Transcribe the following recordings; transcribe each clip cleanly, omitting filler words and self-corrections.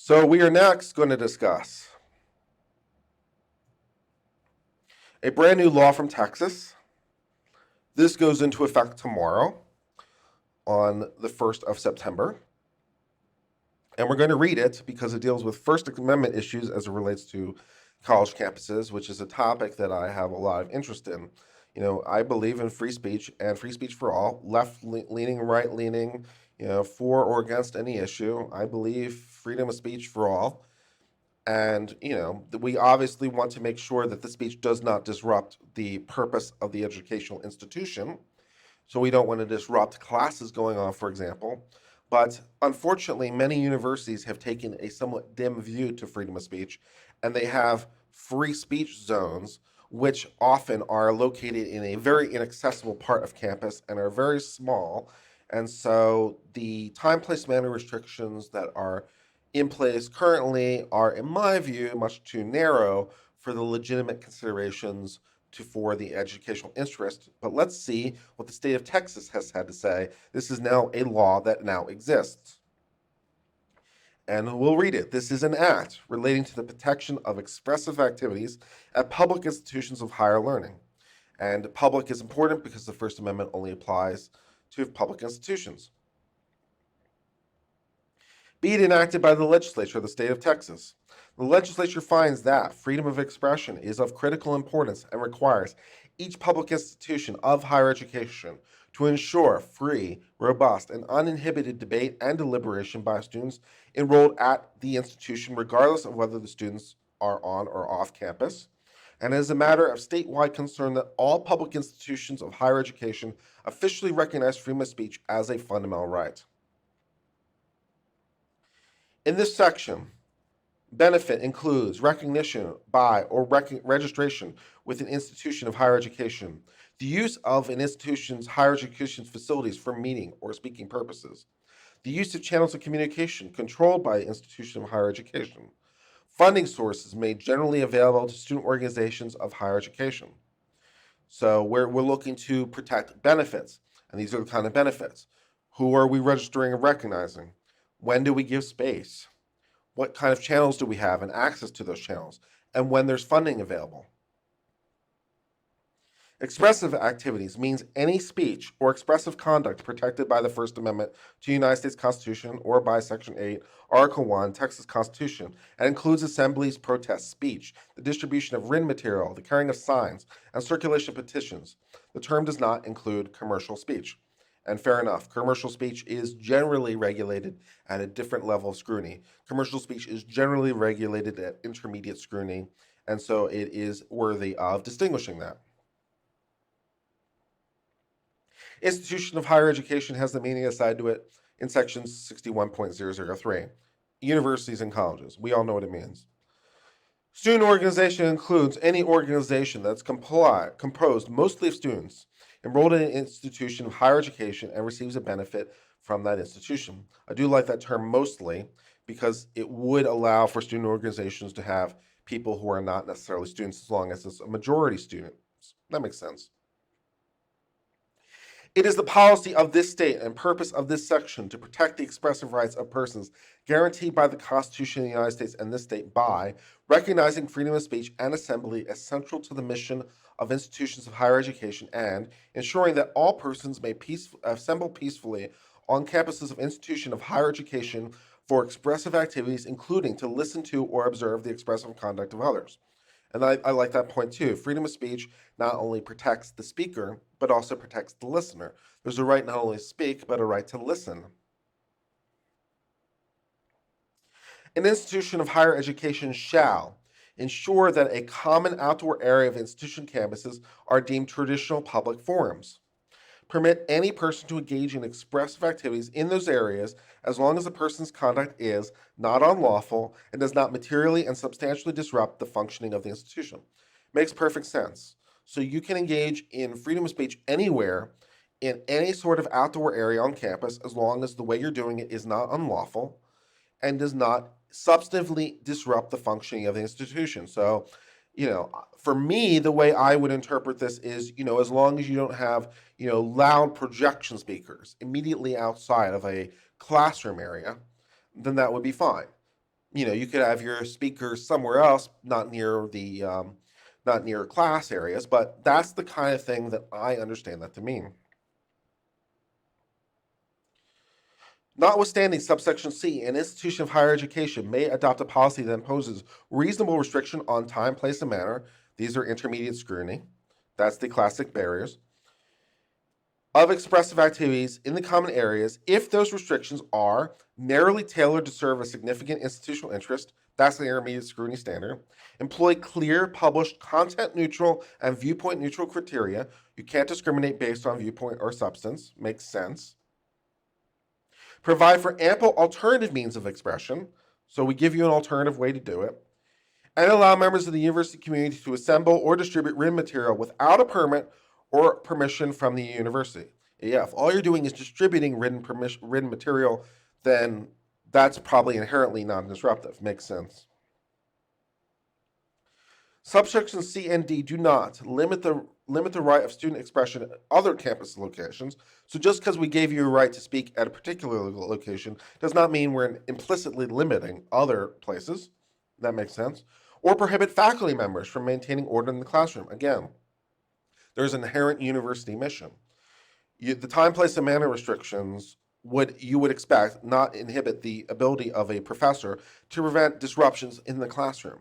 So we are next going to discuss a brand new law from Texas. This goes into effect tomorrow on the 1st of September. And we're going to read it because it deals with First Amendment issues as it relates to college campuses, which is a topic that I have a lot of interest in. I believe in free speech and free speech for all, left leaning, right leaning, for or against any issue. I believe freedom of speech for all. And, we obviously want to make sure that the speech does not disrupt the purpose of the educational institution. So we don't want to disrupt classes going on, for example. But unfortunately, many universities have taken a somewhat dim view to freedom of speech, and they have free speech zones, which often are located in a very inaccessible part of campus and are very small. And so the time, place, manner restrictions that are in place currently are, in my view, much too narrow for the legitimate considerations for the educational interest. But let's see what the state of Texas has had to say. This is now a law that now exists. And we'll read it. This is an act relating to the protection of expressive activities at public institutions of higher learning. And public is important because the First Amendment only applies to public institutions. Be it enacted by the legislature of the state of Texas. The legislature finds that freedom of expression is of critical importance and requires each public institution of higher education to ensure free, robust, and uninhibited debate and deliberation by students enrolled at the institution, regardless of whether the students are on or off campus. And it is a matter of statewide concern that all public institutions of higher education officially recognize freedom of speech as a fundamental right. In this section, benefit includes recognition by or registration with an institution of higher education, the use of an institution's higher education facilities for meeting or speaking purposes, the use of channels of communication controlled by an institution of higher education, funding sources made generally available to student organizations of higher education. So we're looking to protect benefits, and these are the kind of benefits. Who are we registering and recognizing? When do we give space? What kind of channels do we have and access to those channels? And when there's funding available. Expressive activities means any speech or expressive conduct protected by the First Amendment to the United States Constitution or by Section 8, Article 1, Texas Constitution, and includes assemblies, protests, speech, the distribution of written material, the carrying of signs, and circulation of petitions. The term does not include commercial speech. And fair enough, commercial speech is generally regulated at a different level of scrutiny. Commercial speech is generally regulated at intermediate scrutiny, and so it is worthy of distinguishing that. Institution of higher education has the meaning assigned to it in section 61.003. Universities and colleges. We all know what it means. Student organization includes any organization that's composed mostly of students enrolled in an institution of higher education and receives a benefit from that institution. I do like that term mostly because it would allow for student organizations to have people who are not necessarily students as long as it's a majority students. That makes sense. It is the policy of this state and purpose of this section to protect the expressive rights of persons guaranteed by the Constitution of the United States and this state by recognizing freedom of speech and assembly as central to the mission of institutions of higher education and ensuring that all persons may assemble peacefully on campuses of institution of higher education for expressive activities, including to listen to or observe the expressive conduct of others. And I like that point too. Freedom of speech not only protects the speaker, but also protects the listener. There's a right not only to speak, but a right to listen. An institution of higher education shall ensure that a common outdoor area of institution campuses are deemed traditional public forums. Permit any person to engage in expressive activities in those areas as long as the person's conduct is not unlawful and does not materially and substantially disrupt the functioning of the institution. Makes perfect sense. So you can engage in freedom of speech anywhere in any sort of outdoor area on campus as long as the way you're doing it is not unlawful and does not substantively disrupt the functioning of the institution. So, for me, the way I would interpret this is, as long as you don't have, loud projection speakers immediately outside of a classroom area, then that would be fine. You could have your speakers somewhere else, not near class areas, but that's the kind of thing that I understand that to mean. Notwithstanding subsection C, an institution of higher education may adopt a policy that imposes reasonable restriction on time, place, and manner. These are intermediate scrutiny. That's the classic barriers of expressive activities in the common areas if those restrictions are narrowly tailored to serve a significant institutional interest. That's the intermediate scrutiny standard. Employ clear, published, content neutral, and viewpoint neutral criteria. You can't discriminate based on viewpoint or substance. Makes sense. Provide for ample alternative means of expression. So we give you an alternative way to do it. And allow members of the university community to assemble or distribute written material without a permit or permission from the university. Yeah, if all you're doing is distributing written material, then that's probably inherently non-disruptive. Makes sense. Subsections C and D do not limit the right of student expression at other campus locations. So just because we gave you a right to speak at a particular location does not mean we're implicitly limiting other places. That makes sense. Or prohibit faculty members from maintaining order in the classroom. Again, there's an inherent university mission. The time, place, and manner restrictions you would expect not inhibit the ability of a professor to prevent disruptions in the classroom.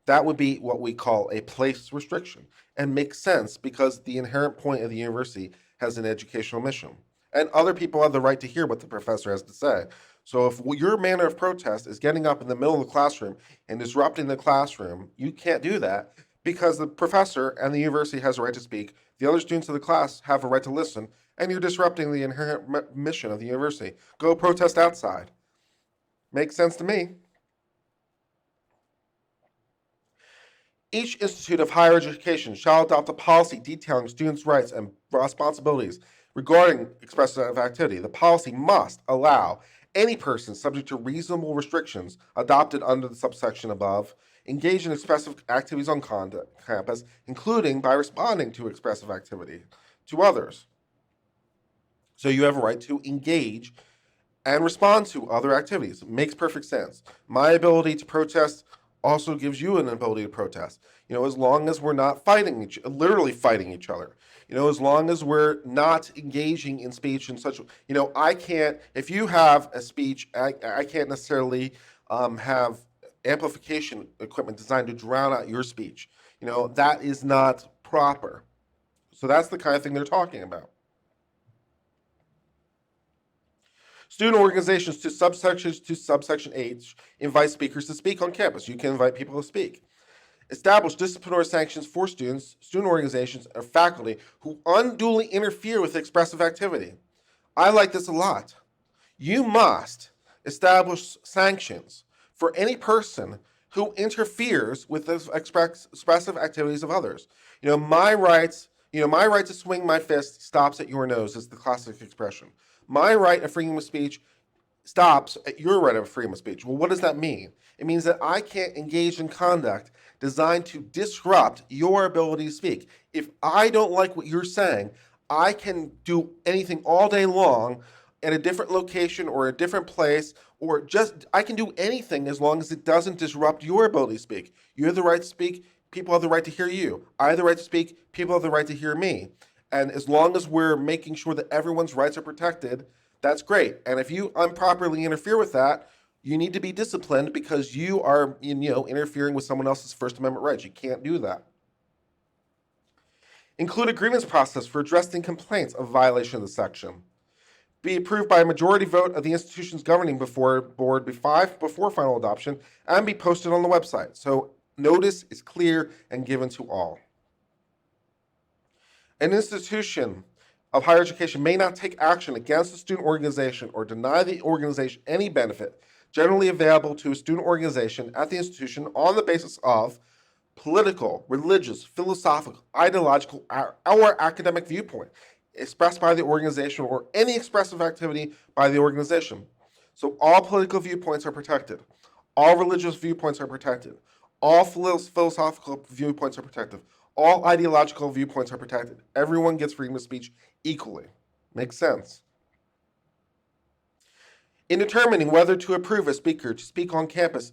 That would be what we call a place restriction, and makes sense because the inherent point of the university has an educational mission. And other people have the right to hear what the professor has to say. So if your manner of protest is getting up in the middle of the classroom and disrupting the classroom, you can't do that because the professor and the university has a right to speak. The other students of the class have a right to listen, and you're disrupting the inherent mission of the university. Go protest outside. Makes sense to me. Each institute of higher education shall adopt a policy detailing students' rights and responsibilities regarding expressive activity. The policy must allow any person subject to reasonable restrictions adopted under the subsection above engage in expressive activities on campus, including by responding to expressive activity to others. So you have a right to engage and respond to other activities. It makes perfect sense. My ability to protest also gives you an ability to protest. As long as we're not literally fighting each other. As long as we're not engaging in speech in such, I can't, if you have a speech, I can't necessarily have amplification equipment designed to drown out your speech. That is not proper. So that's the kind of thing they're talking about. Student organizations to subsection H invite speakers to speak on campus. You can invite people to speak. Establish disciplinary sanctions for students, student organizations, or faculty who unduly interfere with expressive activity. I like this a lot. You must establish sanctions for any person who interferes with the expressive activities of others. My rights, my right to swing my fist stops at your nose is the classic expression. My right of freedom of speech stops at your right of freedom of speech. Well, what does that mean? It means that I can't engage in conduct designed to disrupt your ability to speak. If I don't like what you're saying, I can do anything all day long at a different location or a different place, or just I can do anything as long as it doesn't disrupt your ability to speak. You have the right to speak, people have the right to hear you. I have the right to speak, people have the right to hear me. And as long as we're making sure that everyone's rights are protected, that's great. And if you improperly interfere with that, you need to be disciplined because you are, interfering with someone else's First Amendment rights. You can't do that. Include a grievance process for addressing complaints of violation of the section. Be approved by a majority vote of the institution's governing board before final adoption, and be posted on the website. So notice is clear and given to all. An institution of higher education may not take action against a student organization or deny the organization any benefit generally available to a student organization at the institution on the basis of political, religious, philosophical, ideological, or academic viewpoint expressed by the organization or any expressive activity by the organization. So all political viewpoints are protected. All religious viewpoints are protected. All philosophical viewpoints are protected. All ideological viewpoints are protected. Everyone gets freedom of speech equally. Makes sense. In determining whether to approve a speaker to speak on campus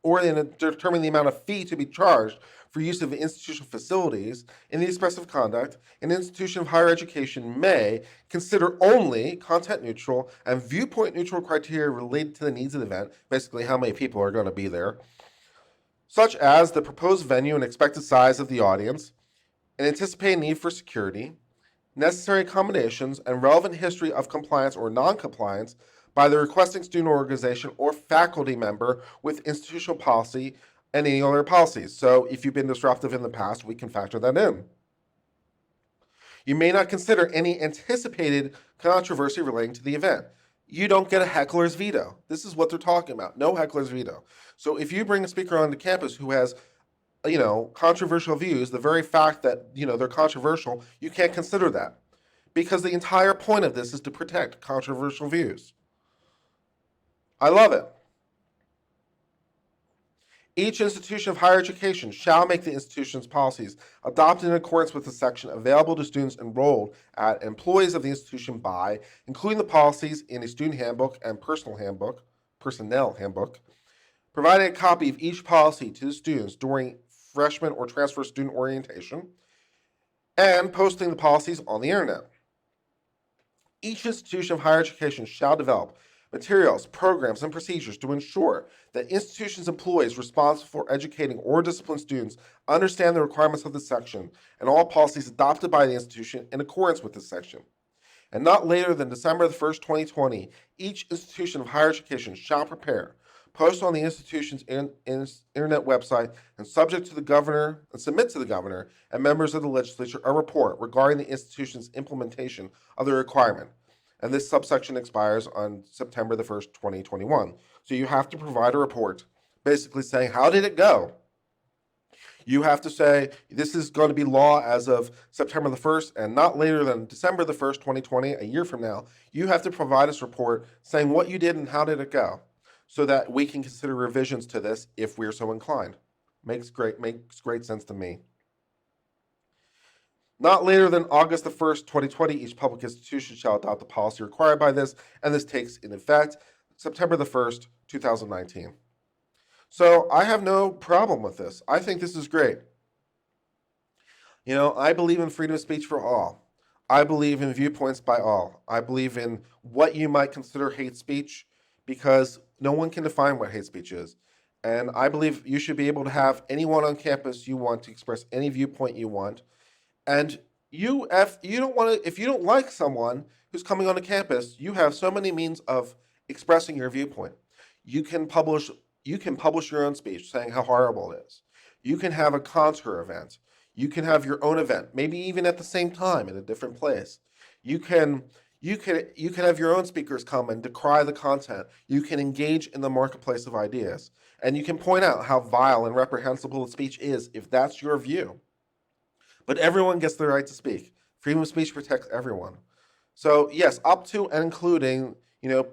or in determining the amount of fee to be charged for use of institutional facilities in the expressive conduct, an institution of higher education may consider only content neutral and viewpoint neutral criteria related to the needs of the event, basically how many people are going to be there, such as the proposed venue and expected size of the audience, an anticipated need for security, necessary accommodations, and relevant history of compliance or non-compliance by the requesting student organization or faculty member with institutional policy and any other policies. So if you've been disruptive in the past, we can factor that in. You may not consider any anticipated controversy relating to the event. You don't get a heckler's veto. This is what they're talking about. No heckler's veto. So if you bring a speaker onto campus who has controversial views, the very fact that, they're controversial, you can't consider that. Because the entire point of this is to protect controversial views. I love it. Each institution of higher education shall make the institution's policies adopted in accordance with the section available to students enrolled at employees of the institution by, including the policies in a student handbook and personnel handbook, providing a copy of each policy to the students during freshman or transfer student orientation, and posting the policies on the internet. Each institution of higher education shall develop materials, programs, and procedures to ensure that institution's employees responsible for educating or disciplining students understand the requirements of this section and all policies adopted by the institution in accordance with this section. And not later than December the 1st, 2020, each institution of higher education shall prepare, post on the institution's internet website, and submit to the governor and members of the legislature a report regarding the institution's implementation of the requirement. And this subsection expires on September the 1st, 2021. So you have to provide a report basically saying, how did it go? You have to say, this is going to be law as of September the 1st and not later than December the 1st, 2020, a year from now. You have to provide us a report saying what you did and how did it go, so that we can consider revisions to this if we're so inclined. Makes great sense to me. Not later than August the 1st, 2020, each public institution shall adopt the policy required by this, and this takes in effect September the 1st, 2019. So I have no problem with this. I think this is great. I believe in freedom of speech for all. I believe in viewpoints by all. I believe in what you might consider hate speech, because no one can define what hate speech is. And I believe you should be able to have anyone on campus you want to express any viewpoint you want. And if you don't like someone who's coming onto campus, you have so many means of expressing your viewpoint. You can publish your own speech saying how horrible it is. You can have a contour event. You can have your own event, maybe even at the same time in a different place. You can have your own speakers come and decry the content. You can engage in the marketplace of ideas. And you can point out how vile and reprehensible the speech is if that's your view. But everyone gets the right to speak. Freedom of speech protects everyone. So yes, up to and including,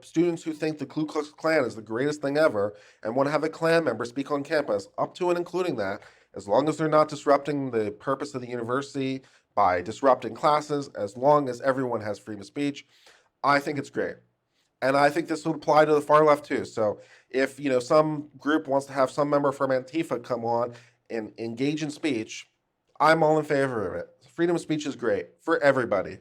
students who think the Ku Klux Klan is the greatest thing ever and want to have a Klan member speak on campus, up to and including that, as long as they're not disrupting the purpose of the university by disrupting classes, as long as everyone has freedom of speech, I think it's great. And I think this would apply to the far left too. So if, some group wants to have some member from Antifa come on and engage in speech, I'm all in favor of it. Freedom of speech is great for everybody.